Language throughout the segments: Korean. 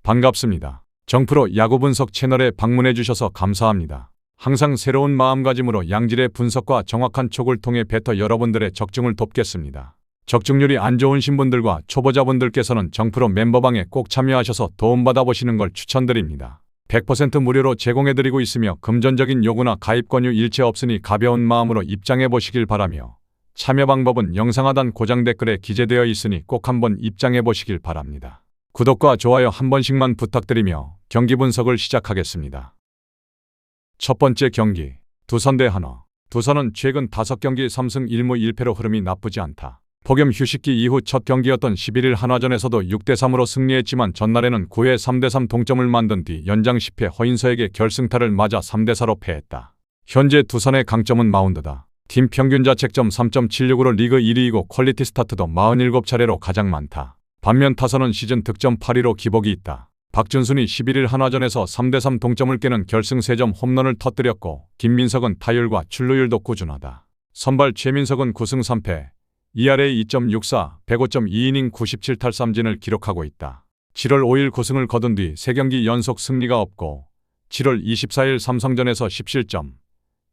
반갑습니다. 정프로 야구 분석 채널에 방문해 주셔서 감사합니다. 항상 새로운 마음가짐으로 양질의 분석과 정확한 촉을 통해 배터 여러분들의 적중을 돕겠습니다. 적중률이 안 좋으신 분들과 초보자분들께서는 정프로 멤버방에 꼭 참여하셔서 도움받아 보시는 걸 추천드립니다. 100% 무료로 제공해드리고 있으며 금전적인 요구나 가입 권유 일체 없으니 가벼운 마음으로 입장해 보시길 바라며 참여 방법은 영상 하단 고정 댓글에 기재되어 있으니 꼭 한번 입장해 보시길 바랍니다. 구독과 좋아요 한 번씩만 부탁드리며 경기 분석을 시작하겠습니다. 첫 번째 경기, 두산 대 한화. 두산은 최근 5경기 3승 1무 1패로 흐름이 나쁘지 않다. 폭염 휴식기 이후 첫 경기였던 11일 한화전에서도 6대3으로 승리했지만 전날에는 9회 3대3 동점을 만든 뒤 연장 10회 허인서에게 결승타를 맞아 3대4로 패했다. 현재 두산의 강점은 마운드다. 팀 평균 자책점 3.76으로 리그 1위이고 퀄리티 스타트도 47차례로 가장 많다. 반면 타선은 시즌 득점 8위로 기복이 있다. 박준순이 11일 한화전에서 3대3 동점을 깨는 결승 3점 홈런을 터뜨렸고 김민석은 타율과 출루율도 꾸준하다. 선발 최민석은 9승 3패, ERA 2.64, 105.2이닝 97탈삼진을 기록하고 있다. 7월 5일 9승을 거둔 뒤 3경기 연속 승리가 없고 7월 24일 삼성전에서 10실점,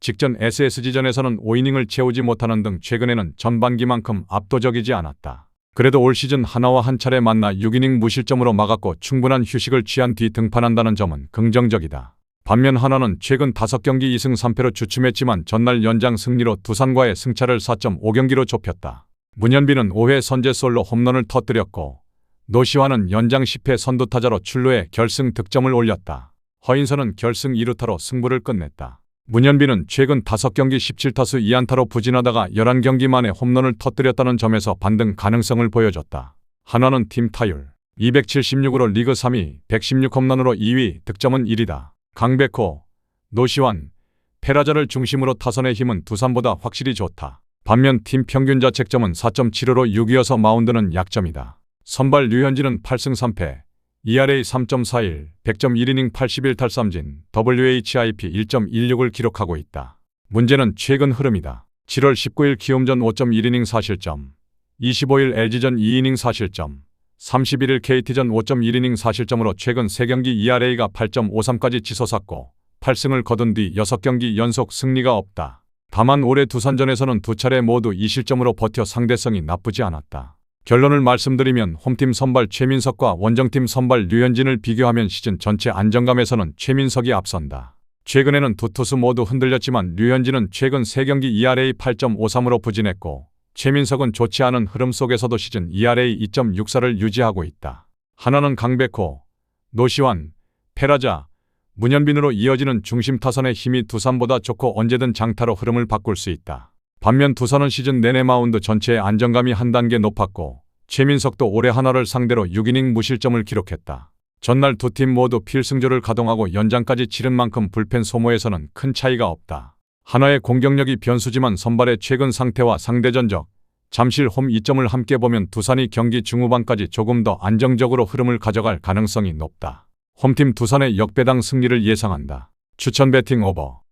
직전 SSG전에서는 5이닝을 채우지 못하는 등 최근에는 전반기만큼 압도적이지 않았다. 그래도 올 시즌 한화와 한 차례 만나 6이닝 무실점으로 막았고 충분한 휴식을 취한 뒤 등판한다는 점은 긍정적이다. 반면 한화는 최근 5경기 2승 3패로 주춤했지만 전날 연장 승리로 두산과의 승차를 4.5경기로 좁혔다. 문현빈은 5회 선제 솔로 홈런을 터뜨렸고 노시환은 연장 10회 선두타자로 출루해 결승 득점을 올렸다. 허인서는 결승 2루타로 승부를 끝냈다. 문현빈은 최근 5경기 17타수 2안타로 부진하다가 11경기 만에 홈런을 터뜨렸다는 점에서 반등 가능성을 보여줬다. 한화는 팀 타율 276으로 리그 3위, 116홈런으로 2위, 득점은 1위다. 강백호, 노시환, 페라자를 중심으로 타선의 힘은 두산보다 확실히 좋다. 반면 팀 평균 자책점은 4.75로 6위여서 마운드는 약점이다. 선발 류현진은 8승 3패, ERA 3.41, 100.1이닝 81탈삼진, WHIP 1.16을 기록하고 있다. 문제는 최근 흐름이다. 7월 19일 키움전 5.1이닝 4실점, 25일 LG전 2이닝 4실점, 31일 KT전 5.1이닝 4실점으로 최근 3경기 ERA가 8.53까지 치솟았고 8승을 거둔 뒤 6경기 연속 승리가 없다. 다만 올해 두산전에서는 2차례 모두 2실점으로 버텨 상대성이 나쁘지 않았다. 결론을 말씀드리면 홈팀 선발 최민석과 원정팀 선발 류현진을 비교하면 시즌 전체 안정감에서는 최민석이 앞선다. 최근에는 두 투수 모두 흔들렸지만 류현진은 최근 3경기 ERA 8.53으로 부진했고 최민석은 좋지 않은 흐름 속에서도 시즌 ERA 2.64를 유지하고 있다. 한화는 강백호, 노시환, 페라자, 문현빈으로 이어지는 중심 타선의 힘이 두산보다 좋고 언제든 장타로 흐름을 바꿀 수 있다. 반면 두산은 시즌 내내 마운드 전체의 안정감이 한 단계 높았고 최민석도 올해 한화를 상대로 6이닝 무실점을 기록했다. 전날 두 팀 모두 필승조를 가동하고 연장까지 치른 만큼 불펜 소모에서는 큰 차이가 없다. 한화의 공격력이 변수지만 선발의 최근 상태와 상대 전적, 잠실 홈 이점을 함께 보면 두산이 경기 중후반까지 조금 더 안정적으로 흐름을 가져갈 가능성이 높다. 홈팀 두산의 역배당 승리를 예상한다. 추천 배팅 오버.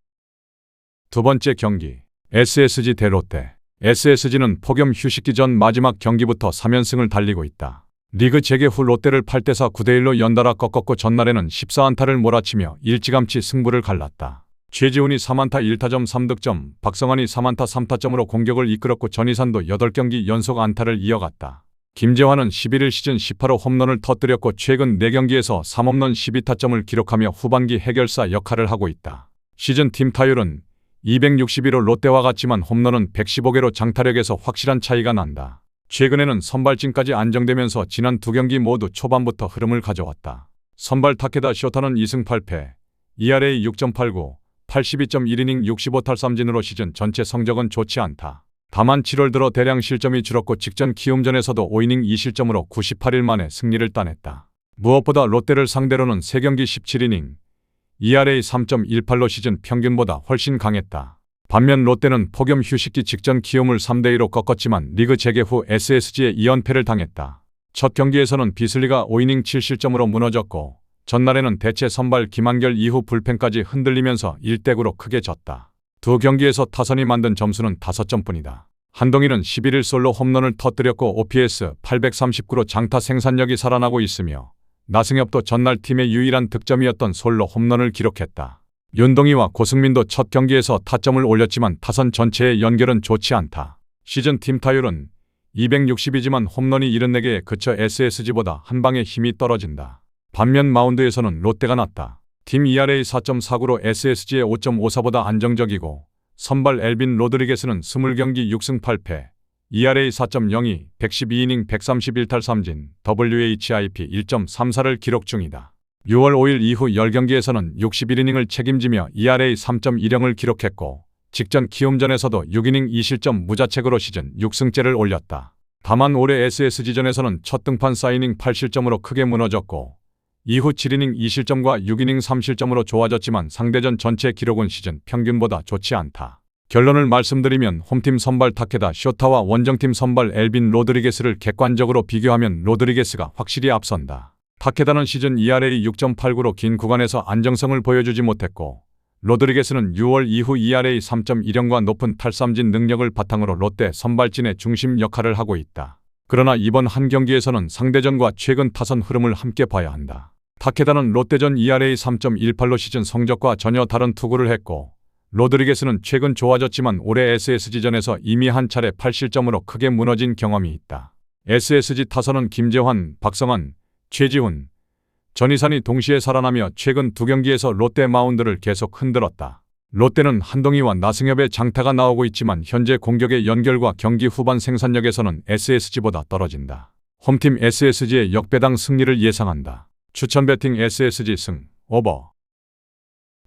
두 번째 경기, SSG 대 롯데. SSG는 폭염 휴식기 전 마지막 경기부터 3연승을 달리고 있다. 리그 재개 후 롯데를 8대4 9대1로 연달아 꺾었고 전날에는 14안타를 몰아치며 일찌감치 승부를 갈랐다. 최지훈이 3안타 1타점 3득점, 박성환이 3안타 3타점으로 공격을 이끌었고 전희산도 8경기 연속 안타를 이어갔다. 김재환은 11일 시즌 18호 홈런을 터뜨렸고 최근 4경기에서 3홈런 12타점을 기록하며 후반기 해결사 역할을 하고 있다. 시즌 팀 타율은 261호 롯데와 같지만 홈런은 115개로 장타력에서 확실한 차이가 난다. 최근에는 선발진까지 안정되면서 지난 2경기 모두 초반부터 흐름을 가져왔다. 선발 타케다 쇼타는 2승 8패, ERA 6.89, 82.1이닝 65탈삼진으로 시즌 전체 성적은 좋지 않다. 다만 7월 들어 대량 실점이 줄었고 직전 키움전에서도 5이닝 2실점으로 98일 만에 승리를 따냈다. 무엇보다 롯데를 상대로는 3경기 17이닝, ERA 3.18로 시즌 평균보다 훨씬 강했다. 반면 롯데는 폭염 휴식기 직전 키움을 3대2로 꺾었지만 리그 재개 후 SSG에 2연패를 당했다. 첫 경기에서는 비슬리가 5이닝 7실점으로 무너졌고 전날에는 대체 선발 김한결 이후 불펜까지 흔들리면서 1대9로 크게 졌다. 두 경기에서 타선이 만든 점수는 5점뿐이다. 한동일은 11일 솔로 홈런을 터뜨렸고 OPS 839로 장타 생산력이 살아나고 있으며 나승엽도 전날 팀의 유일한 득점이었던 솔로 홈런을 기록했다. 윤동희와 고승민도 첫 경기에서 타점을 올렸지만 타선 전체의 연결은 좋지 않다. 시즌 팀 타율은 260이지만 홈런이 74개에 그쳐 SSG보다 한 방에 힘이 떨어진다. 반면 마운드에서는 롯데가 낫다. 팀 ERA 4.49로 SSG의 5.54보다 안정적이고 선발 엘빈 로드리게스는 20경기 6승 8패, ERA 4.02, 112이닝 131탈 3진, WHIP 1.34를 기록 중이다. 6월 5일 이후 10경기에서는 61이닝을 책임지며 ERA 3.10을 기록했고 직전 키움전에서도 6이닝 2실점 무자책으로 시즌 6승째를 올렸다. 다만 올해 SSG전에서는 첫 등판 4이닝 8실점으로 크게 무너졌고 이후 7이닝 2실점과 6이닝 3실점으로 좋아졌지만 상대전 전체 기록은 시즌 평균보다 좋지 않다. 결론을 말씀드리면 홈팀 선발 타케다 쇼타와 원정팀 선발 엘빈 로드리게스를 객관적으로 비교하면 로드리게스가 확실히 앞선다. 타케다는 시즌 ERA 6.89로 긴 구간에서 안정성을 보여주지 못했고 로드리게스는 6월 이후 ERA 3.10과 높은 탈삼진 능력을 바탕으로 롯데 선발진의 중심 역할을 하고 있다. 그러나 이번 한 경기에서는 상대전과 최근 타선 흐름을 함께 봐야 한다. 타케다는 롯데전 ERA 3.18로 시즌 성적과 전혀 다른 투구를 했고 로드리게스는 최근 좋아졌지만 올해 SSG전에서 이미 한 차례 8실점으로 크게 무너진 경험이 있다. SSG 타선은 김재환, 박성환, 최지훈, 전희산이 동시에 살아나며 최근 두 경기에서 롯데 마운드를 계속 흔들었다. 롯데는 한동희와 나승엽의 장타가 나오고 있지만 현재 공격의 연결과 경기 후반 생산력에서는 SSG보다 떨어진다. 홈팀 SSG의 역배당 승리를 예상한다. 추천 배팅 SSG 승, 오버.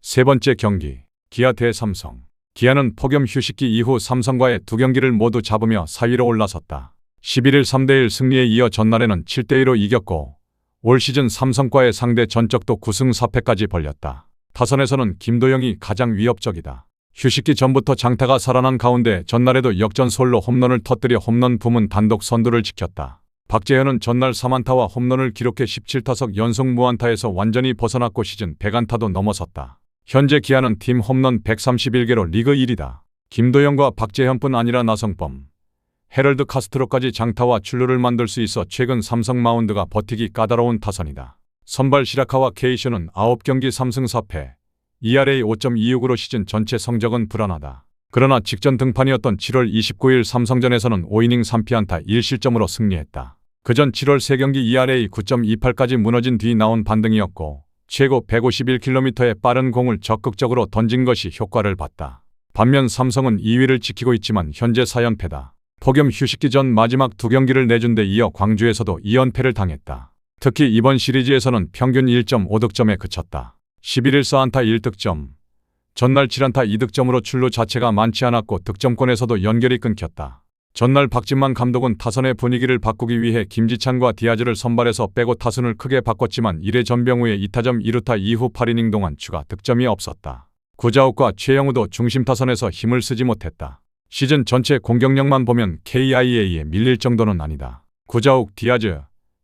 세 번째 경기, 기아 대 삼성. 기아는 폭염 휴식기 이후 삼성과의 두 경기를 모두 잡으며 4위로 올라섰다. 11일 3대1 승리에 이어 전날에는 7대2로 이겼고 올 시즌 삼성과의 상대 전적도 9승 4패까지 벌렸다. 타선에서는 김도영이 가장 위협적이다. 휴식기 전부터 장타가 살아난 가운데 전날에도 역전 솔로 홈런을 터뜨려 홈런 부문 단독 선두를 지켰다. 박재현은 전날 3안타와 홈런을 기록해 17타석 연속 무안타에서 완전히 벗어났고 시즌 100안타도 넘어섰다. 현재 기아는 팀 홈런 131개로 리그 1위다. 김도영과 박재현뿐 아니라 나성범, 헤럴드 카스트로까지 장타와 출루를 만들 수 있어 최근 삼성 마운드가 버티기 까다로운 타선이다. 선발 시라카와 케이쇼는 9경기 3승 4패, ERA 5.26으로 시즌 전체 성적은 불안하다. 그러나 직전 등판이었던 7월 29일 삼성전에서는 5이닝 3피안타 1실점으로 승리했다. 그전 7월 3경기 ERA 9.28까지 무너진 뒤 나온 반등이었고 최고 151km의 빠른 공을 적극적으로 던진 것이 효과를 봤다. 반면 삼성은 2위를 지키고 있지만 현재 4연패다. 폭염 휴식기 전 마지막 두 경기를 내준 데 이어 광주에서도 2연패를 당했다. 특히 이번 시리즈에서는 평균 1.5득점에 그쳤다. 11일 4안타 1득점, 전날 7안타 2득점으로 출루 자체가 많지 않았고 득점권에서도 연결이 끊겼다. 전날 박진만 감독은 타선의 분위기를 바꾸기 위해 김지찬과 디아즈를 선발해서 빼고 타순을 크게 바꿨지만 1회 전병후의 2타점 1루타 이후 8이닝 동안 추가 득점이 없었다. 구자욱과 최영우도 중심 타선에서 힘을 쓰지 못했다. 시즌 전체 공격력만 보면 KIA에 밀릴 정도는 아니다. 구자욱, 디아즈,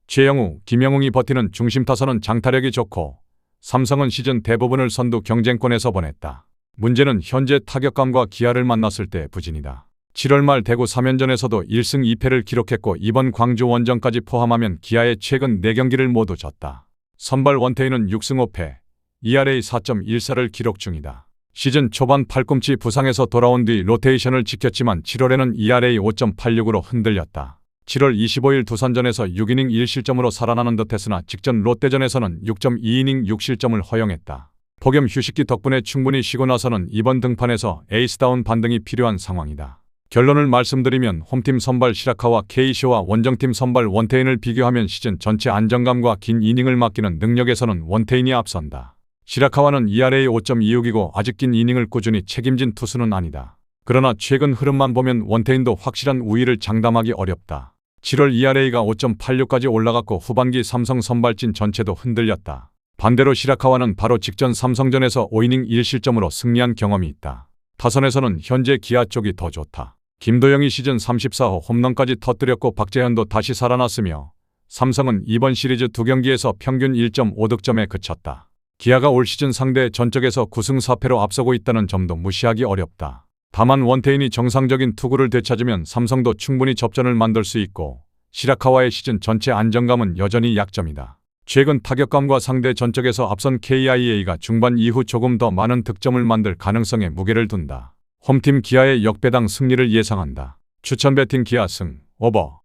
최영우, 김영웅이 버티는 중심 타선은 장타력이 좋고 삼성은 시즌 대부분을 선두 경쟁권에서 보냈다. 문제는 현재 타격감과 기아를 만났을 때 부진이다. 7월 말 대구 3연전에서도 1승 2패를 기록했고 이번 광주 원정까지 포함하면 기아의 최근 4경기를 모두 졌다. 선발 원태인은 6승 5패, ERA 4.14를 기록 중이다. 시즌 초반 팔꿈치 부상에서 돌아온 뒤 로테이션을 지켰지만 7월에는 ERA 5.86으로 흔들렸다. 7월 25일 두산전에서 6이닝 1실점으로 살아나는 듯했으나 직전 롯데전에서는 6.2이닝 6실점을 허용했다. 폭염 휴식기 덕분에 충분히 쉬고 나서는 이번 등판에서 에이스다운 반등이 필요한 상황이다. 결론을 말씀드리면 홈팀 선발 시라카와 케이쇼와 원정팀 선발 원태인을 비교하면 시즌 전체 안정감과 긴 이닝을 맡기는 능력에서는 원태인이 앞선다. 시라카와는 ERA 5.26이고 아직 긴 이닝을 꾸준히 책임진 투수는 아니다. 그러나 최근 흐름만 보면 원태인도 확실한 우위를 장담하기 어렵다. 7월 ERA가 5.86까지 올라갔고 후반기 삼성 선발진 전체도 흔들렸다. 반대로 시라카와는 바로 직전 삼성전에서 5이닝 1실점으로 승리한 경험이 있다. 타선에서는 현재 기아 쪽이 더 좋다. 김도영이 시즌 34호 홈런까지 터뜨렸고 박재현도 다시 살아났으며 삼성은 이번 시리즈 두 경기에서 평균 1.5득점에 그쳤다. 기아가 올 시즌 상대 전적에서 9승 4패로 앞서고 있다는 점도 무시하기 어렵다. 다만 원태인이 정상적인 투구를 되찾으면 삼성도 충분히 접전을 만들 수 있고 시라카와의 시즌 전체 안정감은 여전히 약점이다. 최근 타격감과 상대 전적에서 앞선 KIA가 중반 이후 조금 더 많은 득점을 만들 가능성에 무게를 둔다. 홈팀 기아의 역배당 승리를 예상한다. 추천 배팅 기아 승, 오버.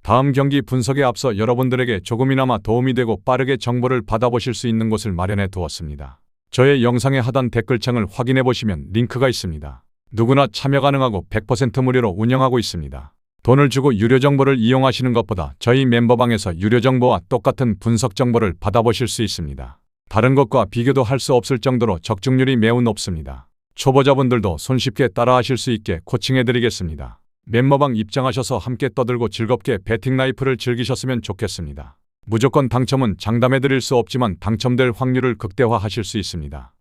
다음 경기 분석에 앞서 여러분들에게 조금이나마 도움이 되고 빠르게 정보를 받아보실 수 있는 곳을 마련해 두었습니다. 저의 영상의 하단 댓글창을 확인해 보시면 링크가 있습니다. 누구나 참여 가능하고 100% 무료로 운영하고 있습니다. 돈을 주고 유료 정보를 이용하시는 것보다 저희 멤버방에서 유료 정보와 똑같은 분석 정보를 받아보실 수 있습니다. 다른 것과 비교도 할 수 없을 정도로 적중률이 매우 높습니다. 초보자분들도 손쉽게 따라하실 수 있게 코칭해드리겠습니다. 멤버방 입장하셔서 함께 떠들고 즐겁게 배팅 라이프를 즐기셨으면 좋겠습니다. 무조건 당첨은 장담해드릴 수 없지만 당첨될 확률을 극대화하실 수 있습니다.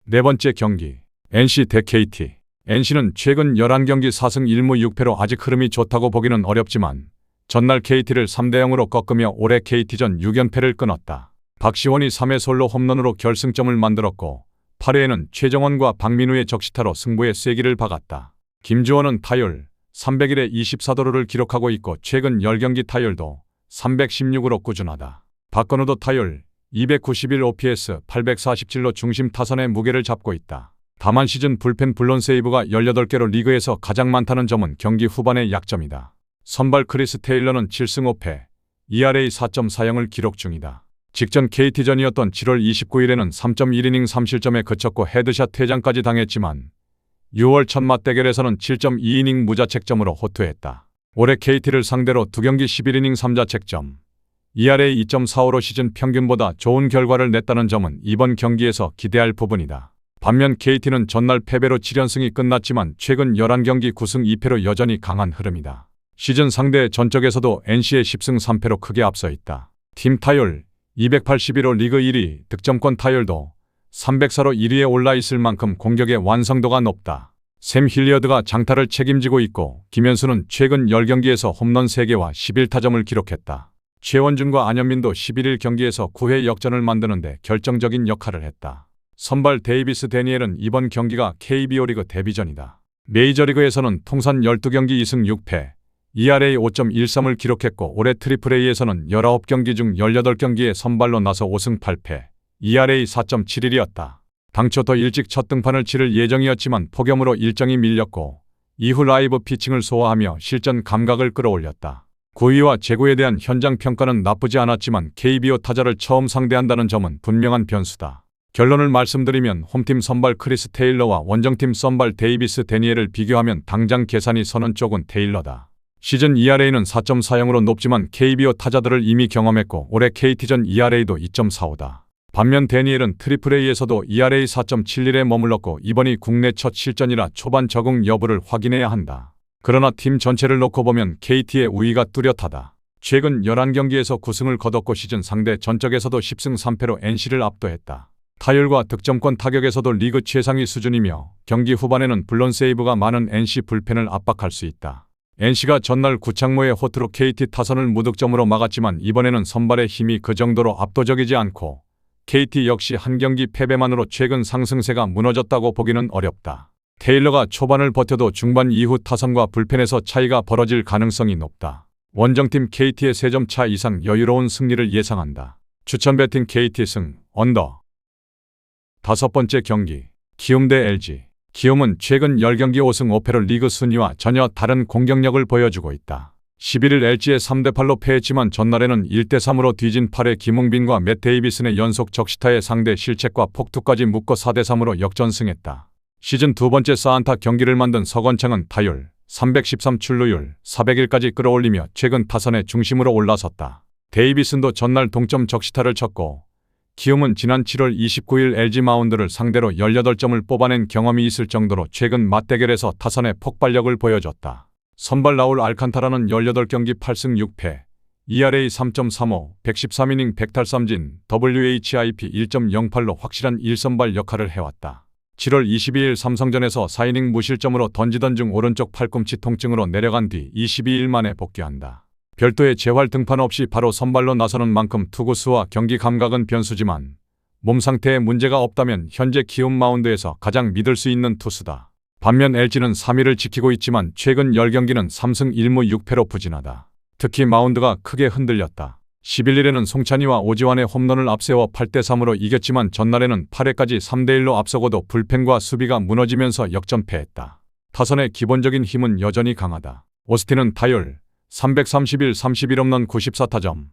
네 번째 경기, NC 대 KT. NC는 최근 11경기 4승 1무 6패로 아직 흐름이 좋다고 보기는 어렵지만 전날 KT를 3대0으로 꺾으며 올해 KT전 6연패를 끊었다. 박시원이 3회 솔로 홈런으로 결승점을 만들었고 8회에는 최정원과 박민우의 적시타로 승부의 쐐기를 박았다. 김주원은 타율 301에 24도루를 기록하고 있고 최근 10경기 타율도 316으로 꾸준하다. 박건우도 타율 291 OPS 847로 중심 타선의 무게를 잡고 있다. 다만 시즌 불펜 블론 세이브가 18개로 리그에서 가장 많다는 점은 경기 후반의 약점이다. 선발 크리스 테일러는 7승 5패, ERA 4.40을 기록 중이다. 직전 KT전이었던 7월 29일에는 3.1이닝 3실점에 그쳤고 헤드샷 퇴장까지 당했지만 6월 첫 맞대결에서는 7.2이닝 무자책점으로 호투했다. 올해 KT를 상대로 2경기 11이닝 3자책점, ERA 2.45로 시즌 평균보다 좋은 결과를 냈다는 점은 이번 경기에서 기대할 부분이다. 반면 KT는 전날 패배로 7연승이 끝났지만 최근 11경기 9승 2패로 여전히 강한 흐름이다. 시즌 상대 전적에서도 NC의 10승 3패로 크게 앞서 있다. 팀 타율 281호 리그 1위, 득점권 타율도 304로 1위에 올라 있을 만큼 공격의 완성도가 높다. 샘 힐리어드가 장타를 책임지고 있고 김현수는 최근 10경기에서 홈런 3개와 11타점을 기록했다. 최원준과 안현민도 11일 경기에서 9회 역전을 만드는데 결정적인 역할을 했다. 선발 데이비스 데니엘은 이번 경기가 KBO 리그 데뷔전이다. 메이저리그에서는 통산 12경기 2승 6패, ERA 5.13을 기록했고 올해 트리플A에서는 19경기 중 18경기에 선발로 나서 5승 8패, ERA 4.71이었다. 당초 더 일찍 첫 등판을 치를 예정이었지만 폭염으로 일정이 밀렸고 이후 라이브 피칭을 소화하며 실전 감각을 끌어올렸다. 9위와 제구에 대한 현장 평가는 나쁘지 않았지만 KBO 타자를 처음 상대한다는 점은 분명한 변수다. 결론을 말씀드리면 홈팀 선발 크리스 테일러와 원정팀 선발 데이비스 데니엘을 비교하면 당장 계산이 서는 쪽은 테일러다. 시즌 ERA는 4.40으로 높지만 KBO 타자들을 이미 경험했고 올해 KT전 ERA도 2.45다. 반면 데니엘은 트리플A에서도 ERA 4.71에 머물렀고 이번이 국내 첫 실전이라 초반 적응 여부를 확인해야 한다. 그러나 팀 전체를 놓고 보면 KT의 우위가 뚜렷하다. 최근 11경기에서 9승을 거뒀고 시즌 상대 전적에서도 10승 3패로 NC를 압도했다. 타율과 득점권 타격에서도 리그 최상위 수준이며 경기 후반에는 블론 세이브가 많은 NC 불펜을 압박할 수 있다. NC가 전날 구창모의 호투로 KT 타선을 무득점으로 막았지만 이번에는 선발의 힘이 그 정도로 압도적이지 않고 KT 역시 한 경기 패배만으로 최근 상승세가 무너졌다고 보기는 어렵다. 테일러가 초반을 버텨도 중반 이후 타선과 불펜에서 차이가 벌어질 가능성이 높다. 원정팀 KT의 3점 차 이상 여유로운 승리를 예상한다. 추천 배팅 KT 승, 언더. 다섯 번째 경기, 키움 대 LG. 키움은 최근 10경기 5승 5패로 리그 순위와 전혀 다른 공격력을 보여주고 있다. 11일 LG에 3대8로 패했지만 전날에는 1대3으로 뒤진 8회 김웅빈과 맷 데이비슨의 연속 적시타에 상대 실책과 폭투까지 묶어 4대3으로 역전승했다. 시즌 두 번째 사안타 경기를 만든 서건창은 타율 313 출루율 401까지 끌어올리며 최근 타선의 중심으로 올라섰다. 데이비슨도 전날 동점 적시타를 쳤고 키움은 지난 7월 29일 LG 마운드를 상대로 18점을 뽑아낸 경험이 있을 정도로 최근 맞대결에서 타선의 폭발력을 보여줬다. 선발 라울 알칸타라는 18경기 8승 6패, ERA 3.35, 113이닝 100탈삼진, WHIP 1.08로 확실한 1선발 역할을 해왔다. 7월 22일 삼성전에서 4이닝 무실점으로 던지던 중 오른쪽 팔꿈치 통증으로 내려간 뒤 22일 만에 복귀한다. 별도의 재활 등판 없이 바로 선발로 나서는 만큼 투구수와 경기 감각은 변수지만 몸 상태에 문제가 없다면 현재 키움 마운드에서 가장 믿을 수 있는 투수다. 반면 LG는 3위를 지키고 있지만 최근 10경기는 3승 1무 6패로 부진하다. 특히 마운드가 크게 흔들렸다. 11일에는 송찬희와 오지환의 홈런을 앞세워 8대3으로 이겼지만 전날에는 8회까지 3대1로 앞서고도 불펜과 수비가 무너지면서 역전패했다. 타선의 기본적인 힘은 여전히 강하다. 오스틴은 타율 331, 31홈런 94타점,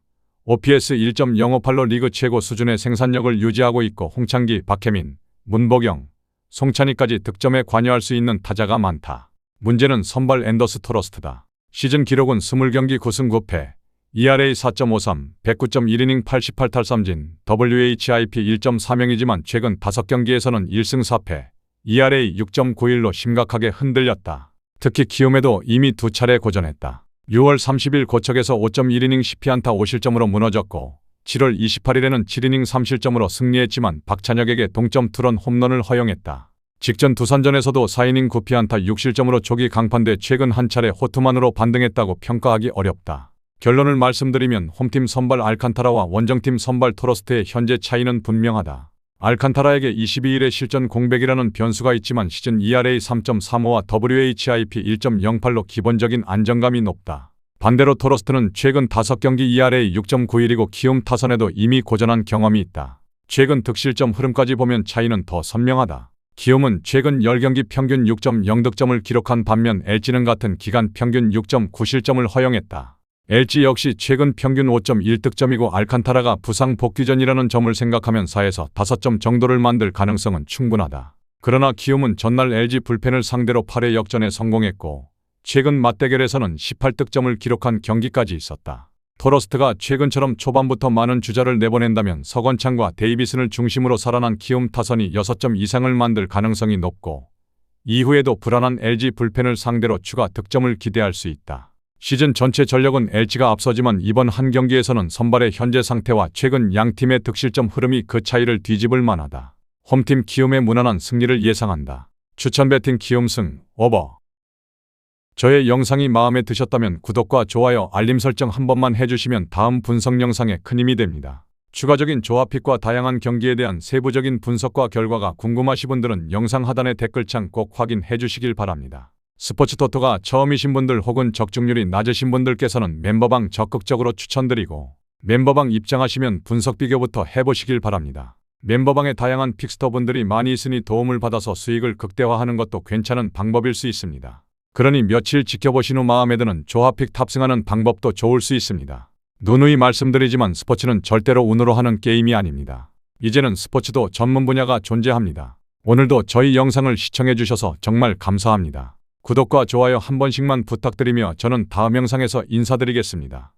OPS 1.058로 리그 최고 수준의 생산력을 유지하고 있고 홍창기, 박혜민, 문보경, 송찬희까지 득점에 관여할 수 있는 타자가 많다. 문제는 선발 앤더스 토러스트다. 시즌 기록은 20경기 9승 9패, ERA 4.53, 109.1이닝 88탈삼진, WHIP 1.40이지만 최근 5경기에서는 1승 4패, ERA 6.91로 심각하게 흔들렸다. 특히 키움에도 이미 2차례 고전했다. 6월 30일 고척에서 5.1이닝 10피안타 5실점으로 무너졌고 7월 28일에는 7이닝 3실점으로 승리했지만 박찬혁에게 동점 투런 홈런을 허용했다. 직전 두산전에서도 4이닝 9피안타 6실점으로 조기 강판돼 최근 한 차례 호투만으로 반등했다고 평가하기 어렵다. 결론을 말씀드리면 홈팀 선발 알칸타라와 원정팀 선발 토러스트의 현재 차이는 분명하다. 알칸타라에게 22일의 실전 공백이라는 변수가 있지만 시즌 ERA 3.35와 WHIP 1.08로 기본적인 안정감이 높다. 반대로 토러스트는 최근 5경기 ERA 6.91이고 키움 타선에도 이미 고전한 경험이 있다. 최근 득실점 흐름까지 보면 차이는 더 선명하다. 키움은 최근 10경기 평균 6.0득점을 기록한 반면 LG는 같은 기간 평균 6.9실점을 허용했다. LG 역시 최근 평균 5.1득점이고 알칸타라가 부상 복귀 전이라는 점을 생각하면 4에서 5점 정도를 만들 가능성은 충분하다. 그러나 키움은 전날 LG 불펜을 상대로 8회 역전에 성공했고 최근 맞대결에서는 18득점을 기록한 경기까지 있었다. 토러스트가 최근처럼 초반부터 많은 주자를 내보낸다면 서건창과 데이비슨을 중심으로 살아난 키움 타선이 6점 이상을 만들 가능성이 높고 이후에도 불안한 LG 불펜을 상대로 추가 득점을 기대할 수 있다. 시즌 전체 전력은 LG가 앞서지만 이번 한 경기에서는 선발의 현재 상태와 최근 양팀의 득실점 흐름이 그 차이를 뒤집을 만하다. 홈팀 키움의 무난한 승리를 예상한다. 추천 배팅 키움 승, 오버. 저의 영상이 마음에 드셨다면 구독과 좋아요, 알림 설정 한 번만 해주시면 다음 분석 영상에 큰 힘이 됩니다. 추가적인 조합픽과 다양한 경기에 대한 세부적인 분석과 결과가 궁금하신 분들은 영상 하단의 댓글창 꼭 확인해 주시길 바랍니다. 스포츠토토가 처음이신 분들 혹은 적중률이 낮으신 분들께서는 멤버방 적극적으로 추천드리고 멤버방 입장하시면 분석 비교부터 해보시길 바랍니다. 멤버방에 다양한 픽스터분들이 많이 있으니 도움을 받아서 수익을 극대화하는 것도 괜찮은 방법일 수 있습니다. 그러니 며칠 지켜보신 후 마음에 드는 조합픽 탑승하는 방법도 좋을 수 있습니다. 누누이 말씀드리지만 스포츠는 절대로 운으로 하는 게임이 아닙니다. 이제는 스포츠도 전문 분야가 존재합니다. 오늘도 저희 영상을 시청해 주셔서 정말 감사합니다. 구독과 좋아요 한 번씩만 부탁드리며 저는 다음 영상에서 인사드리겠습니다.